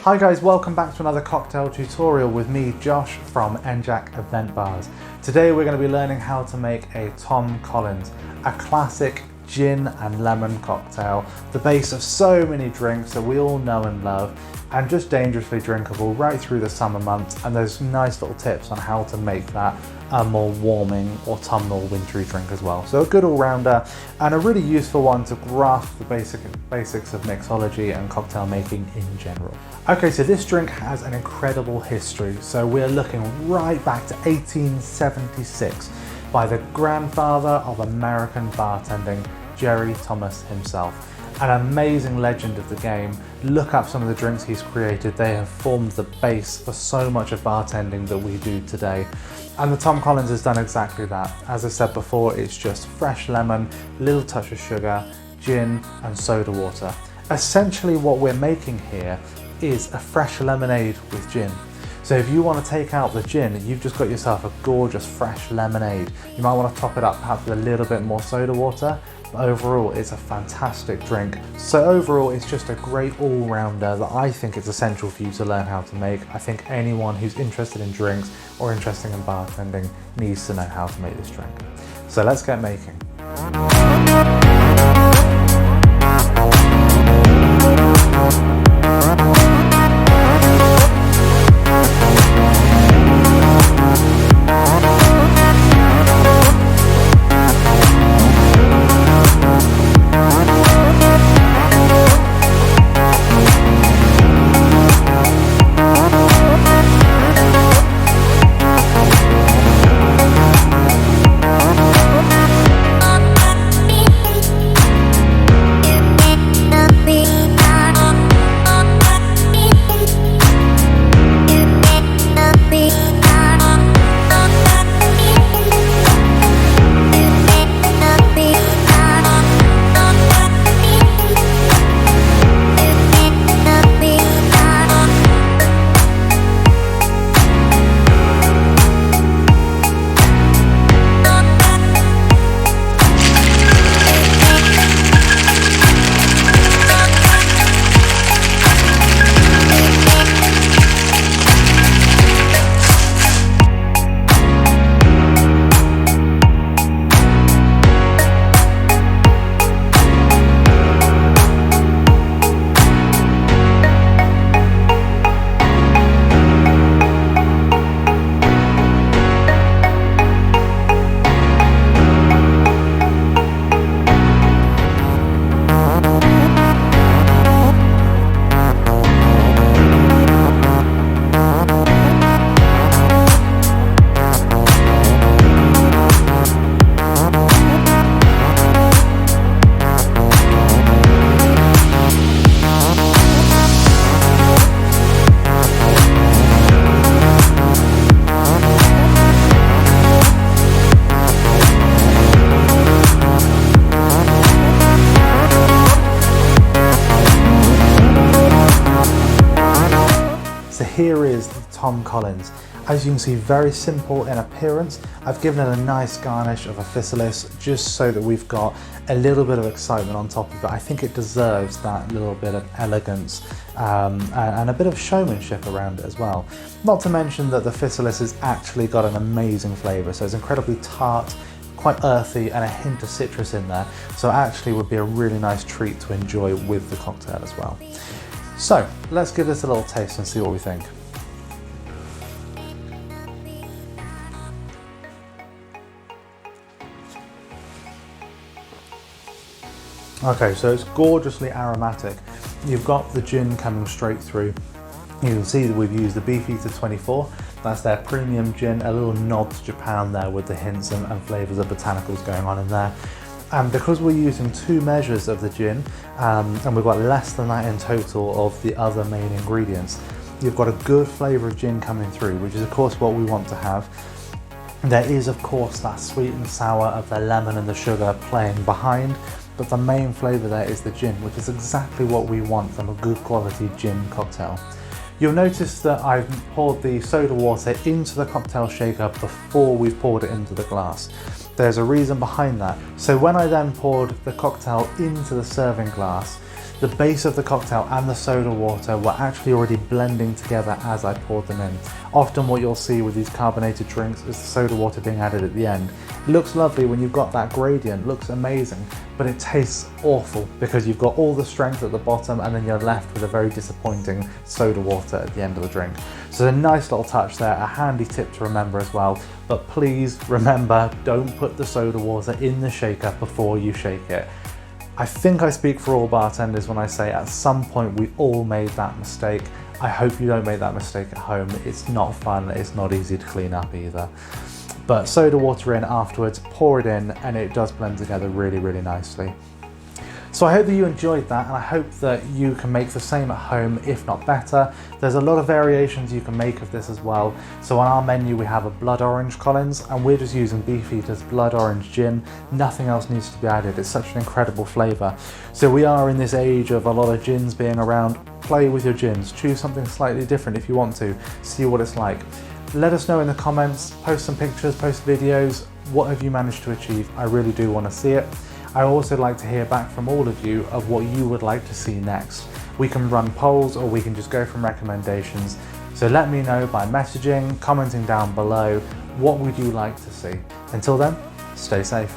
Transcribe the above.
Hi guys, welcome back to another cocktail tutorial with me, Josh from NJAC Event Bars. Today we're going to be learning how to make a Tom Collins, a classic gin and lemon cocktail, the base of so many drinks that we all know and love, and just dangerously drinkable right through the summer months. And there's nice little tips on how to make that a more warming autumnal wintry drink as well. So a good all-rounder and a really useful one to grasp the basics of mixology and cocktail making in general. Okay, so this drink has an incredible history. So we're looking right back to 1876 by the grandfather of American bartending, Jerry Thomas himself. An amazing legend of the game. Look up some of the drinks he's created. They have formed the base for so much of bartending that we do today. And the Tom Collins has done exactly that. As I said before, it's just fresh lemon, little touch of sugar, gin and soda water. Essentially what we're making here is a fresh lemonade with gin. So if you want to take out the gin, you've just got yourself a gorgeous fresh lemonade. You might want to top it up perhaps with a little bit more soda water, but overall it's a fantastic drink. So overall it's just a great all-rounder that I think is essential for you to learn how to make. I think anyone who's interested in drinks or interested in bartending needs to know how to make this drink. So let's get making. So here is the Tom Collins. As you can see, very simple in appearance. I've given it a nice garnish of a physalis just so that we've got a little bit of excitement on top of it. I think it deserves that little bit of elegance and a bit of showmanship around it as well. Not to mention that the physalis has actually got an amazing flavour, so it's incredibly tart, quite earthy and a hint of citrus in there. So it actually would be a really nice treat to enjoy with the cocktail as well. So let's give this a little taste and see what we think. Okay, so it's gorgeously aromatic. You've got the gin coming straight through. You can see that we've used the Beefeater 24. That's their premium gin, a little nod to Japan there with the hints and flavours of botanicals going on in there. And because we're using 2 measures of the gin, and we've got less than that in total of the other main ingredients, you've got a good flavour of gin coming through, which is of course what we want to have. There is of course that sweet and sour of the lemon and the sugar playing behind, but the main flavour there is the gin, which is exactly what we want from a good quality gin cocktail. You'll notice that I've poured the soda water into the cocktail shaker before we've poured it into the glass. There's a reason behind that. So when I then poured the cocktail into the serving glass, the base of the cocktail and the soda water were actually already blending together as I poured them in. Often what you'll see with these carbonated drinks is the soda water being added at the end. It looks lovely when you've got that gradient, looks amazing, but it tastes awful because you've got all the strength at the bottom and then you're left with a very disappointing soda water at the end of the drink. So a nice little touch there, a handy tip to remember as well, but please remember, don't put the soda water in the shaker before you shake it. I think I speak for all bartenders when I say at some point we've all made that mistake. I hope you don't make that mistake at home. It's not fun, it's not easy to clean up either. But soda water in afterwards, pour it in, and it does blend together really, really nicely. So I hope that you enjoyed that, and I hope that you can make the same at home, if not better. There's a lot of variations you can make of this as well. So on our menu we have a blood orange Collins, and we're just using Beefeater's blood orange gin. Nothing else needs to be added. It's such an incredible flavour. So we are in this age of a lot of gins being around. Play with your gins. Choose something slightly different if you want to. See what it's like. Let us know in the comments, post some pictures, post videos. What have you managed to achieve? I really do want to see it. I also like to hear back from all of you of what you would like to see next. We can run polls or we can just go from recommendations. So let me know by messaging, commenting down below, what would you like to see? Until then, stay safe.